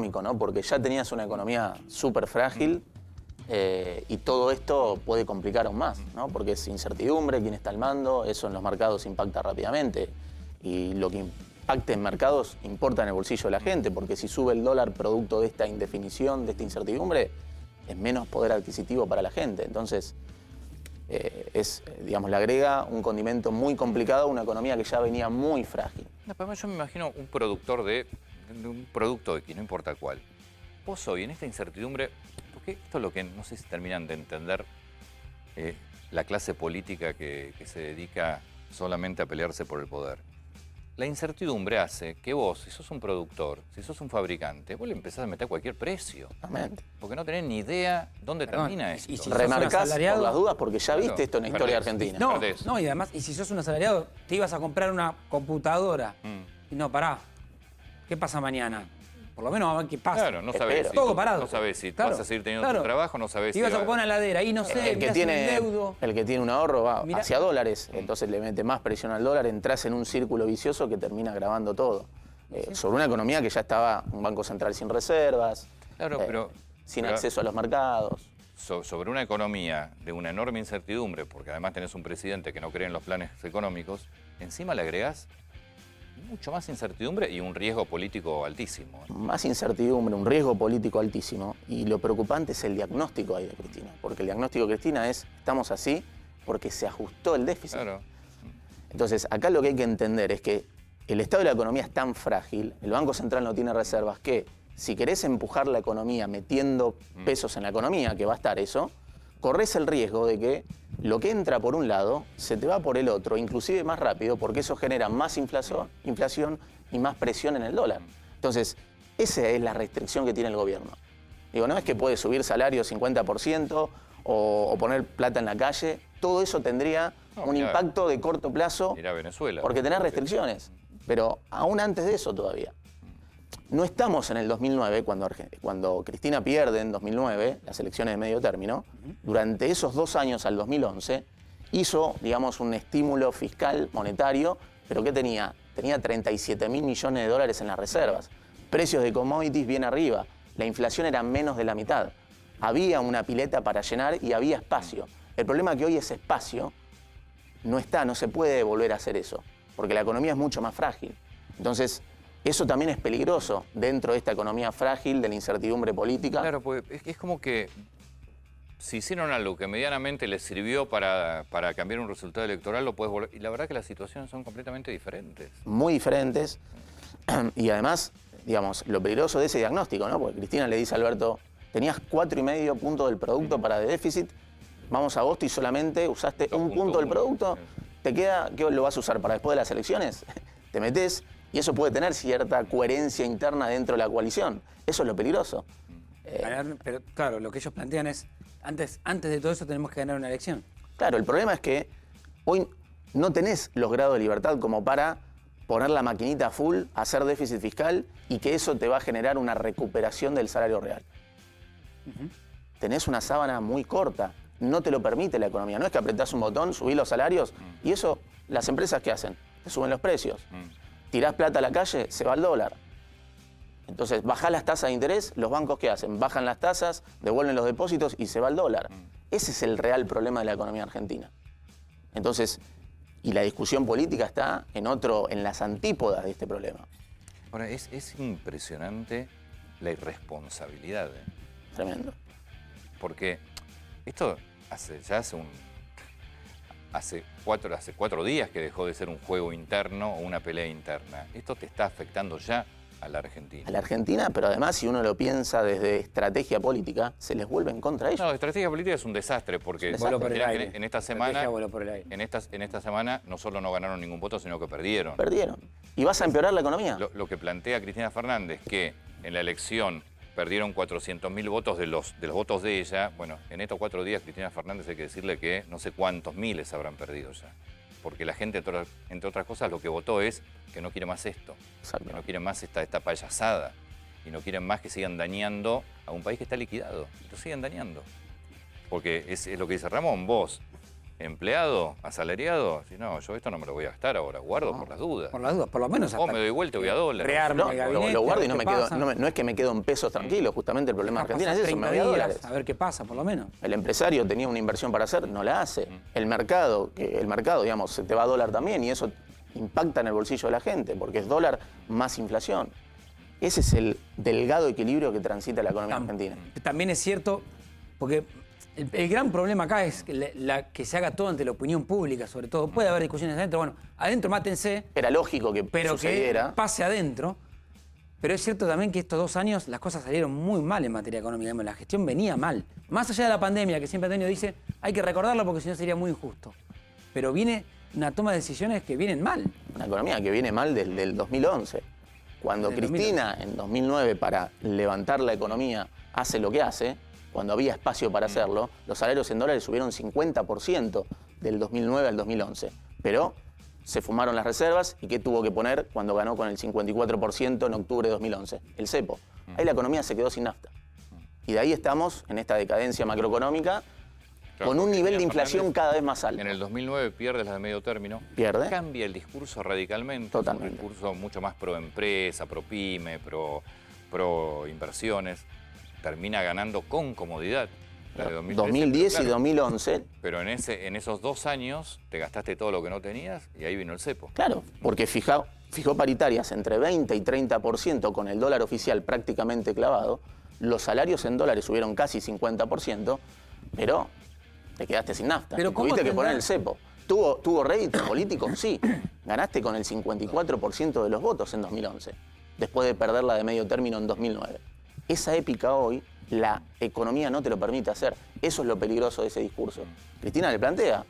económico, ¿no? Porque ya tenías una economía súper frágil y todo esto puede complicar aún más, ¿no? Porque es incertidumbre, quién está al mando, eso en los mercados impacta rápidamente. Y lo que impacte en mercados importa en el bolsillo de la gente, porque si sube el dólar producto de esta indefinición, de esta incertidumbre, es menos poder adquisitivo para la gente. Entonces, digamos, le agrega un condimento muy complicado a una economía que ya venía muy frágil. No, pero yo me imagino un productor de un producto X, no importa cuál. Vos hoy, en esta incertidumbre, porque esto es lo que no sé si terminan de entender la clase política que se dedica solamente a pelearse por el poder. La incertidumbre hace que vos, si sos un productor, si sos un fabricante, vos le empezás a meter cualquier precio. Exactamente. Porque no tenés ni idea dónde termina esto. y si Remarcás por asalariado- las dudas porque ya viste Claro, esto en la historia perdés. argentina. No, Perdés. no, y además, y si sos un asalariado, te ibas a comprar una computadora. Y no, pará. ¿Qué pasa mañana? Por lo menos a ver qué pasa. Claro, no sabés Espero. si, Todo parado. no sabés si Claro, vas a seguir teniendo claro. tu trabajo, no sabés Te si... ibas a va- comprar una heladera y no sé, El que tiene un ahorro va Mirá. hacia dólares, entonces le mete más presión al dólar, entras en un círculo vicioso que termina agravando todo. Sobre una economía que ya estaba un banco central sin reservas, Claro, pero... sin pero acceso a los mercados. sobre una economía de una enorme incertidumbre, porque además tenés un presidente que no cree en los planes económicos, encima le agregás mucho más incertidumbre y un riesgo político altísimo. Más incertidumbre, un riesgo político altísimo. Y lo preocupante es el diagnóstico ahí de Cristina. Porque el diagnóstico de Cristina es, estamos así porque se ajustó el déficit. Claro. Entonces, acá lo que hay que entender es que el estado de la economía es tan frágil, el Banco Central no tiene reservas, que si querés empujar la economía metiendo pesos en la economía, que va a estar eso, corres el riesgo de que lo que entra por un lado se te va por el otro, inclusive más rápido, porque eso genera más inflación y más presión en el dólar. Entonces, esa es la restricción que tiene el gobierno. Digo, no es que puede subir salario 50% o poner plata en la calle, todo eso tendría un mirá. impacto de corto plazo Ir a Venezuela. porque tenés restricciones. Pero aún antes de eso todavía. No estamos en el 2009, cuando Cristina pierde en 2009 las elecciones de medio término. Durante esos 2 años al 2011 hizo, digamos, un estímulo fiscal monetario, pero ¿qué tenía? Tenía 37.000 millones de dólares en las reservas. Precios de commodities bien arriba. La inflación era menos de la mitad. Había una pileta para llenar y había espacio. El problema es que hoy ese espacio no está, no se puede volver a hacer eso, porque la economía es mucho más frágil. Entonces, eso también es peligroso dentro de esta economía frágil, de la incertidumbre política. Claro, pues es como que si hicieron algo que medianamente les sirvió para cambiar un resultado electoral, lo puedes volver. Y la verdad que las situaciones son completamente diferentes. Muy diferentes. Y además, digamos, lo peligroso de ese diagnóstico, ¿no? Porque Cristina le dice a Alberto, tenías 4,5 puntos del producto para de déficit, vamos a agosto y solamente usaste 1 punto del producto, ¿te queda, qué lo vas a usar para después de las elecciones? Te metés y eso puede tener cierta coherencia interna dentro de la coalición. Eso es lo peligroso. Pero claro, lo que ellos plantean es, antes de todo eso tenemos que ganar una elección. Claro, el problema es que hoy no tenés los grados de libertad como para poner la maquinita full, hacer déficit fiscal y que eso te va a generar una recuperación del salario real. Tenés una sábana muy corta, no te lo permite la economía. No es que apretás un botón, subís los salarios y eso, las empresas ¿qué hacen? Te suben los precios. Tirás plata a la calle, se va el dólar. Entonces, bajás las tasas de interés, los bancos ¿qué hacen? Bajan las tasas, devuelven los depósitos y se va el dólar. Ese es el real problema de la economía argentina. Entonces, y la discusión política está en las antípodas de este problema. Ahora, es impresionante la irresponsabilidad, Tremendo. porque esto hace 4 días que dejó de ser un juego interno o una pelea interna. Esto te está afectando ya a la Argentina. A la Argentina, pero además, si uno lo piensa desde estrategia política, se les vuelve en contra a ellos. No, la estrategia política es un desastre porque Vuelo por el mirá, aire. en esta Estrategia, semana, vuelo por el aire. en esta semana no solo no ganaron ningún voto, sino que perdieron. Perdieron. Y vas a empeorar la economía. Lo que plantea Cristina Fernández, que en la elección perdieron 400.000 votos de los votos de ella, bueno, en estos 4 días Cristina Fernández hay que decirle que no sé cuántos miles habrán perdido ya. Porque la gente, entre otras cosas, lo que votó es que no quiere más esto, Exacto. que no quiere más esta payasada y no quieren más que sigan dañando a un país que está liquidado. Y lo siguen dañando. Porque es lo que dice Ramón, vos empleado, asalariado, si no, yo esto no me lo voy a gastar ahora, guardo por las dudas. Por las dudas, por lo menos O me doy vuelta y voy a dólares. rearmo No, el gabinete, lo guardo a y ver no qué me quedo, pasa. no es que me quedo en pesos tranquilo, justamente el problema de Dejar Argentina es pasar eso, me 30 voy a días, dólares. a ver qué pasa, por lo menos. El empresario tenía una inversión para hacer, no la hace. El mercado, digamos, se te va a dólar también y eso impacta en el bolsillo de la gente, porque es dólar más inflación. Ese es el delgado equilibrio que transita la economía argentina. También es cierto, porque el gran problema acá es que se haga todo ante la opinión pública, sobre todo. Puede haber discusiones adentro, bueno, adentro mátense, Era lógico que pero que sucediera. pase adentro. Pero es cierto también que estos 2 años las cosas salieron muy mal en materia económica. La gestión venía mal. Más allá de la pandemia, que siempre Antonio dice, hay que recordarlo porque si no sería muy injusto. Pero viene una toma de decisiones que vienen mal. Una economía que viene mal desde el 2011. Cuando Desde el Cristina, en 2009, para levantar la economía, hace lo que hace, cuando había espacio para hacerlo, los salarios en dólares subieron 50% del 2009 al 2011. Pero se fumaron las reservas y ¿qué tuvo que poner cuando ganó con el 54% en octubre de 2011? El cepo. Ahí la economía se quedó sin nafta. Y de ahí estamos en esta decadencia macroeconómica Claro, con un porque nivel de Cristina inflación Fernández, cada vez más alto. En el 2009 pierdes la de medio término. Pierde. Cambia el discurso radicalmente. Totalmente. Un discurso mucho más pro empresa, pro pyme, pro inversiones. Termina ganando con comodidad. La de 2013, 2010 pero y claro, 2011, Pero en esos 2 años te gastaste todo lo que no tenías y ahí vino el cepo. claro, porque fijó paritarias entre 20 y 30% con el dólar oficial prácticamente clavado, los salarios en dólares subieron casi 50%, pero te quedaste sin nafta. Pero ¿cómo tuviste que tendrá- poner el cepo. ¿Tuvo rédito político? Sí. Ganaste con el 54% de los votos en 2011, después de perder la de medio término en 2009. Esa épica hoy, la economía no te lo permite hacer. Eso es lo peligroso de ese discurso. Cristina le plantea,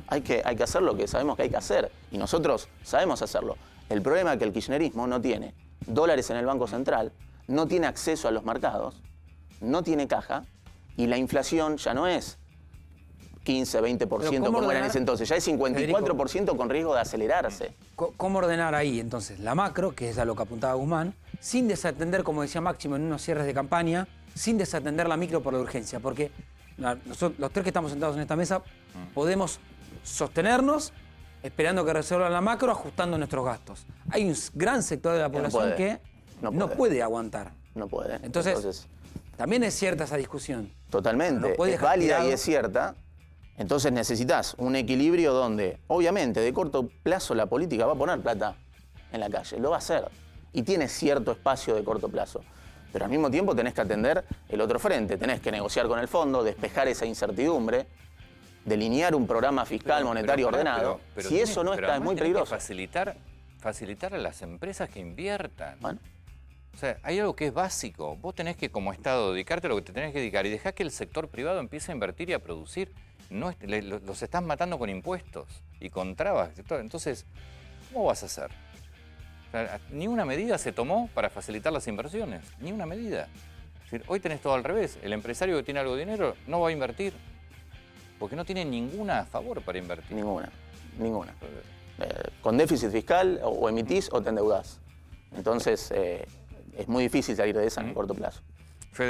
hay que hacer lo que sabemos que hay que hacer, y nosotros sabemos hacerlo. El problema es que el kirchnerismo no tiene dólares en el Banco Central, no tiene acceso a los mercados, no tiene caja, y la inflación ya no es 15, 20% ¿cómo como era en ordenar? ese entonces, ya es 54% con riesgo de acelerarse. ¿Cómo ordenar ahí entonces la macro, que es a lo que apuntaba Guzmán, sin desatender, como decía Máximo, en unos cierres de campaña, sin desatender la micro por la urgencia? Porque nosotros, los 3 que estamos sentados en esta mesa podemos sostenernos esperando que resuelvan la macro, ajustando nuestros gastos. Hay un gran sector de la población puede, que no no puede. puede aguantar. No puede. Entonces, también es cierta esa discusión. Totalmente, No puede es dejar válida tirado. y es cierta. Entonces necesitas un equilibrio donde, obviamente, de corto plazo la política va a poner plata en la calle, lo va a hacer. Y tiene cierto espacio de corto plazo. Pero al mismo tiempo tenés que atender el otro frente, tenés que negociar con el fondo, despejar esa incertidumbre, delinear un programa fiscal, monetario pará, ordenado. pero Si eso no pero está, es además muy tenés que peligroso. facilitar a las empresas que inviertan. Bueno, O sea, hay algo que es básico. Vos tenés que, como Estado, dedicarte a lo que te tenés que dedicar y dejá que el sector privado empiece a invertir y a producir. No, los estás matando con impuestos y con trabas. Entonces, ¿cómo vas a hacer? O sea, ni una medida se tomó para facilitar las inversiones. Ni una medida. Es decir, hoy tenés todo al revés. El empresario que tiene algo de dinero no va a invertir porque no tiene ninguna a favor para invertir. ninguna. Con déficit fiscal o emitís o te endeudás. Entonces, es muy difícil salir de esa en el corto plazo.